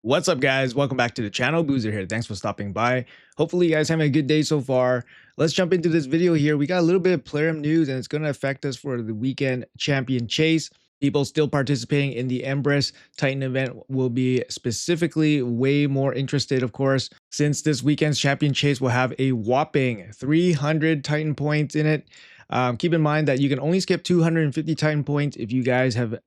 What's up, guys? Welcome back to the channel. Boozer here. Thanks for stopping by. Hopefully you guys having a good day so far. Let's jump into this video here. We got a little bit of player news and it's going to affect us for the weekend champion chase. People still participating in the Empress Titan event will be specifically way more interested, of course, since this weekend's champion chase will have a whopping 300 Titan points in it. Keep in mind that you can only skip 250 Titan points if you guys have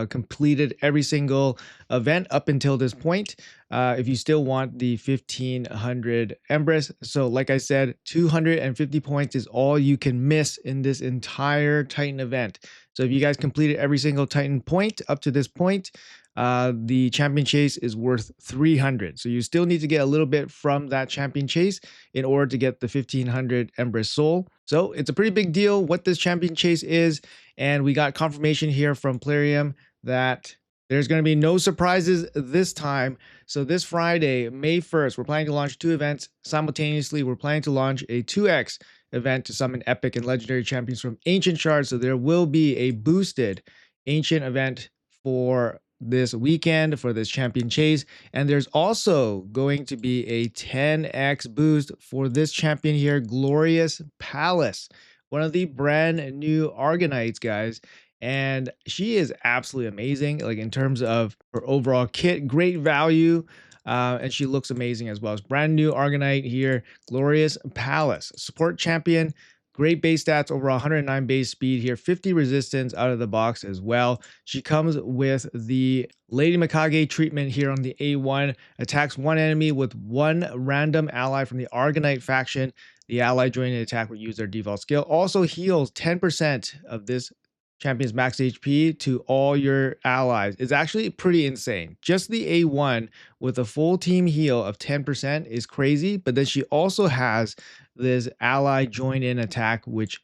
completed every single event up until this point. If you still want the 1500 Empress. So like I said, 250 points is all you can miss in this entire Titan event. So if you guys completed every single Titan point up to this point, the champion chase is worth 300. So you still need to get a little bit from that champion chase in order to get the 1500 Empress Soul. So it's a pretty big deal what this champion chase is. And we got confirmation here from Plarium that there's going to be no surprises this time. So this Friday, May 1st, we're planning to launch 2 events simultaneously. We're planning to launch a 2x event to summon epic and legendary champions from ancient shards. So there will be a boosted ancient event for this weekend for this champion chase, and there's also going to be a 10x boost for this champion here, Glorious Pallas, one of the brand new Argonites, guys. And she is absolutely amazing, like in terms of her overall kit, great value. And she looks amazing as well. It's brand new Argonite here, Glorious Pallas, support champion. Great base stats, over 109 base speed here, 50 resistance out of the box as well. She comes with the Lady Mikage treatment here on the A1, attacks one enemy with one random ally from the Argonite faction. The ally joining the attack will use their default skill. Also heals 10% of this champion's max HP to all your allies. It's actually pretty insane. Just the A1 with a full team heal of 10% is crazy, but then she also has this ally join in attack, which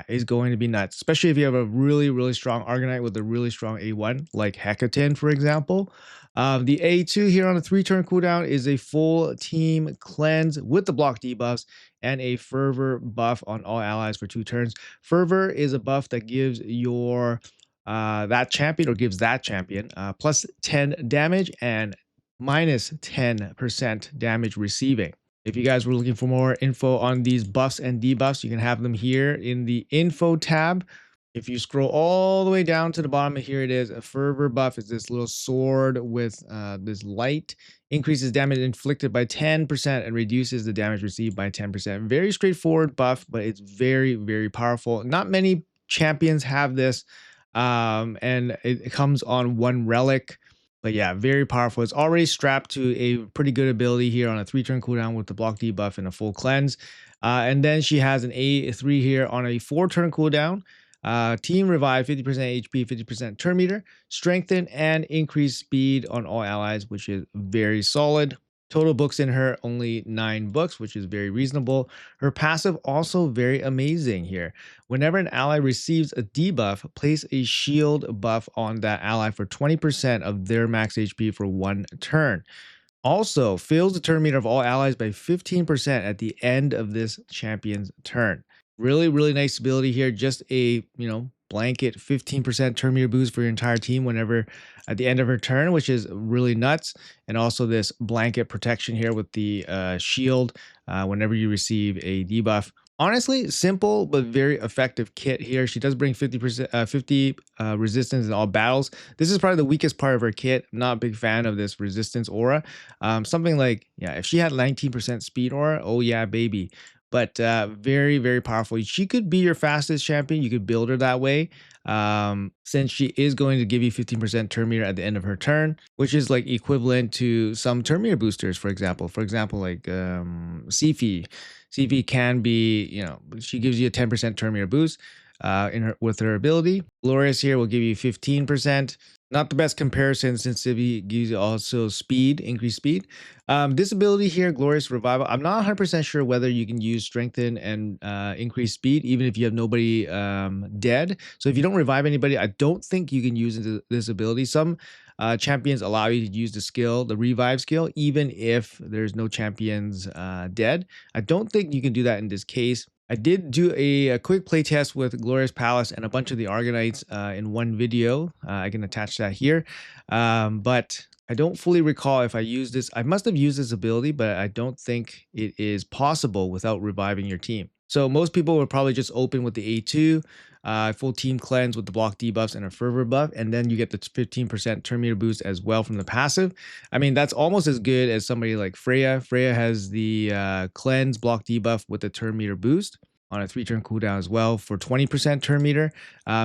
is going to be nuts, especially if you have a really strong Argonite with a really strong A1 like Hecaton, for example. The A2 here on a 3-turn cooldown is a full team cleanse with the block debuffs and a fervor buff on all allies for 2 turns. Fervor is a buff that gives your that champion, or gives that champion plus 10 damage and minus 10% damage receiving. If you guys were looking for more info on these buffs and debuffs, you can have them here in the info tab. If you scroll all the way down to the bottom, here it is. A fervor buff is this little sword with this light, increases damage inflicted by 10% and reduces the damage received by 10%. Very straightforward buff, but it's very powerful. Not many champions have this, and it comes on one relic. But yeah, very powerful. It's already strapped to a pretty good ability here on a 3-turn cooldown with the block debuff and a full cleanse. And then she has an A3 here on a 4-turn cooldown. Team revive, 50% HP, 50% turn meter, strengthen and increase speed on all allies, which is very solid. Total books in her, only 9 books, which is very reasonable. Her passive also very amazing here. Whenever an ally receives a debuff, place a shield buff on that ally for 20% of their max HP for 1 turn. Also, fills the turn meter of all allies by 15% at the end of this champion's turn. Really nice ability here. Just a, blanket 15% turn meter boost for your entire team whenever at the end of her turn, which is really nuts. And also this blanket protection here with the shield whenever you receive a debuff. Honestly, simple but very effective kit here. She does bring 50% resistance in all battles. This is probably the weakest part of her kit. I'm not a big fan of this resistance aura. Something like, if she had 19% speed aura, oh yeah, baby. But very powerful. She could be your fastest champion. You could build her that way, since she is going to give you 15% turn meter at the end of her turn, which is like equivalent to some turn meter boosters, for example. Like Sifi. Sifi can be, she gives you a 10% turn meter boost with her ability. Glorious here will give you 15%. Not the best comparison since Sivi gives you also speed, increased speed. This ability here, Glorious Revival, I'm not 100% sure whether you can use Strengthen and increase speed, even if you have nobody dead. So if you don't revive anybody, I don't think you can use this ability. Some champions allow you to use the skill, the revive skill, even if there's no champions dead. I don't think you can do that in this case. I did do a quick playtest with Glorious Pallas and a bunch of the Argonites in one video. I can attach that here. But I don't fully recall if I used this. I must have used this ability, but I don't think it is possible without reviving your team. So most people would probably just open with the A2, full team cleanse with the block debuffs and a fervor buff, and then you get the 15% turn meter boost as well from the passive. I mean, that's almost as good as somebody like Freya. Freya has the cleanse block debuff with the turn meter boost on a 3-turn cooldown as well for 20% turn meter.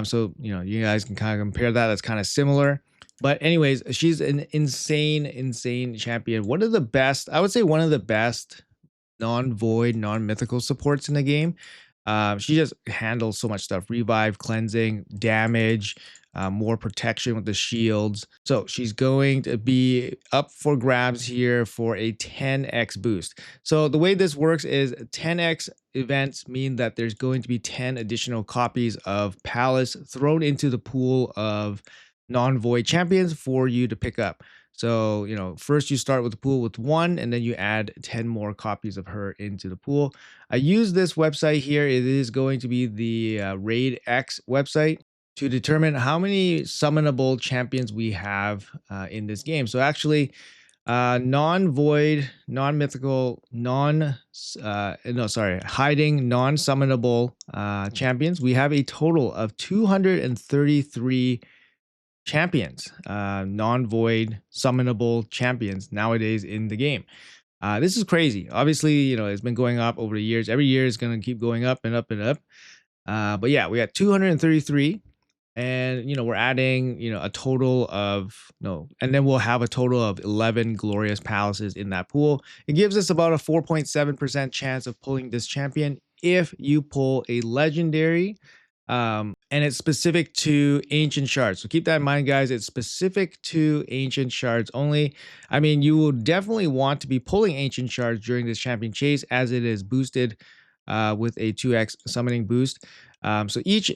So, you guys can kind of compare that. That's kind of similar. But anyways, she's an insane champion. One of the best, I would say one of the best non-void, non-mythical supports in the game. She just handles so much stuff: revive, cleansing, damage, more protection with the shields. So she's going to be up for grabs here for a 10x boost. So the way this works is 10x events mean that there's going to be 10 additional copies of Pallas thrown into the pool of non-void champions for you to pick up. So, first you start with the pool with 1, and then you add 10 more copies of her into the pool. I use this website here. It is going to be the Raid X website to determine how many summonable champions we have in this game. So actually, non-void, non-mythical, hiding, non-summonable champions. We have a total of 233 champions, non-void summonable champions nowadays in the game. This is crazy. Obviously, it's been going up over the years. Every year is going to keep going up and up and up. But yeah, we got 233, and we're adding a total of no, and then we'll have a total of 11 glorious palaces in that pool. It gives us about a 4.7% chance of pulling this champion if you pull a legendary, and it's specific to ancient shards. So keep that in mind, guys. It's specific to ancient shards only. I mean, you will definitely want to be pulling ancient shards during this champion chase, as it is boosted with a 2x summoning boost. So each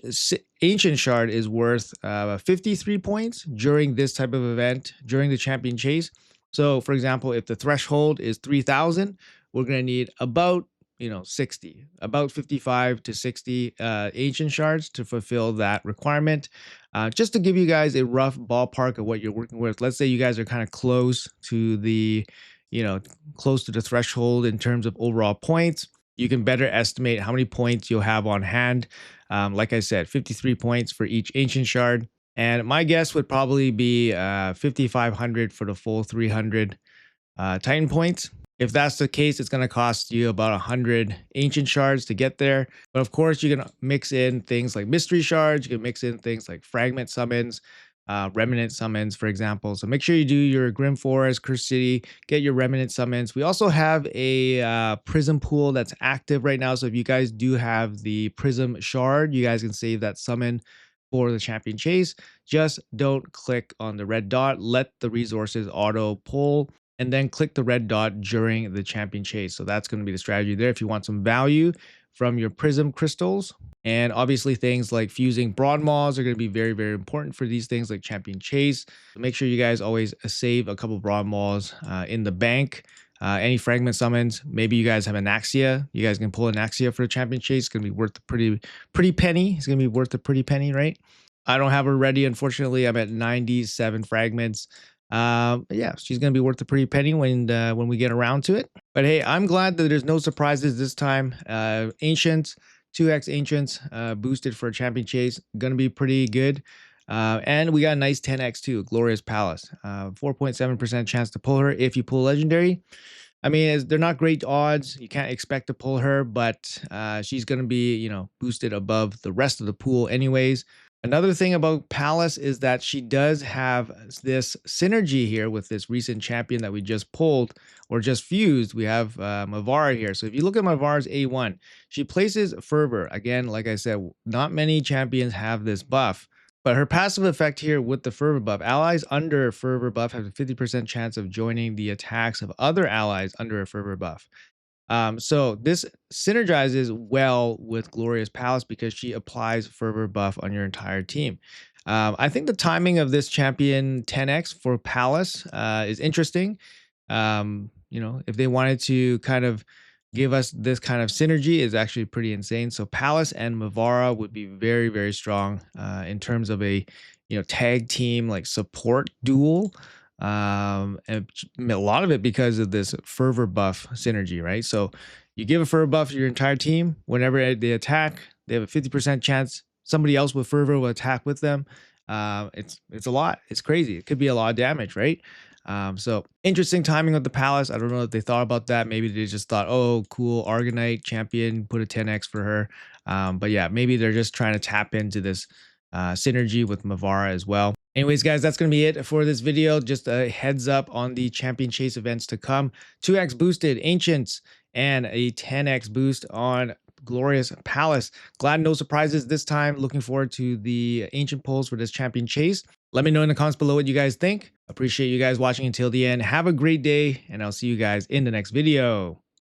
ancient shard is worth 53 points during this type of event, during the champion chase. So for example, if the threshold is 3,000, we're going to need about 60, about 55 to 60 ancient shards to fulfill that requirement. Just to give you guys a rough ballpark of what you're working with. Let's say you guys are kind of close to the threshold in terms of overall points. You can better estimate how many points you'll have on hand. Like I said, 53 points for each ancient shard. And my guess would probably be 5,500 for the full 300 Titan points. If that's the case, it's going to cost you about 100 ancient shards to get there. But of course, you can mix in things like mystery shards. You can mix in things like fragment summons, remnant summons, for example. So make sure you do your Grim Forest, Cursed City, get your remnant summons. We also have a prism pool that's active right now. So if you guys do have the prism shard, you guys can save that summon for the champion chase. Just don't click on the red dot. Let the resources auto pull, and then click the red dot during the champion chase. So that's going to be the strategy there if you want some value from your prism crystals. And obviously things like fusing broad maws are going to be very, very important for these things like champion chase. So make sure you guys always save a couple broad maws in the bank. Any fragment summons, maybe you guys have an Axia. You guys can pull an Axia for the champion chase. It's going to be worth a pretty penny. It's going to be worth a pretty penny, right? I don't have her ready, unfortunately. I'm at 97 fragments. Yeah, she's gonna be worth a pretty penny when we get around to it. But hey, I'm glad that there's no surprises this time. Ancients, 2x ancients, boosted for a champion chase, gonna be pretty good. And we got a nice 10x too, glorious Pallas. 4.7% chance to pull her if you pull legendary. I mean, they're not great odds. You can't expect to pull her, but she's gonna be boosted above the rest of the pool anyways. Another thing about Pallas is that she does have this synergy here with this recent champion that we just pulled or just fused. We have Mavara here. So if you look at Mavara's A1, she places Fervor. Again, like I said, not many champions have this buff. But her passive effect here with the Fervor buff, allies under Fervor buff have a 50% chance of joining the attacks of other allies under a Fervor buff. So this synergizes well with Glorious Pallas because she applies Fervor buff on your entire team. I think the timing of this champion 10x for Pallas is interesting. If they wanted to kind of give us this kind of synergy, is actually pretty insane. So Pallas and Mavara would be very, very strong in terms of a tag team like support duel. and a lot of it because of this fervor buff synergy, right? So you give a fervor buff to your entire team. Whenever they attack, they have a 50% chance somebody else with fervor will attack with them. It's a lot. It's crazy. It could be a lot of damage, right? So interesting timing of the Pallas. I don't know if they thought about that. Maybe they just thought, oh, cool, Argonite champion, put a 10x for her. But yeah, maybe they're just trying to tap into this synergy with Mavara as well. Anyways, guys, that's going to be it for this video. Just a heads up on the champion chase events to come. 2x boosted Ancients and a 10x boost on Glorious Pallas. Glad no surprises this time. Looking forward to the Ancient pulls for this champion chase. Let me know in the comments below what you guys think. Appreciate you guys watching until the end. Have a great day, and I'll see you guys in the next video.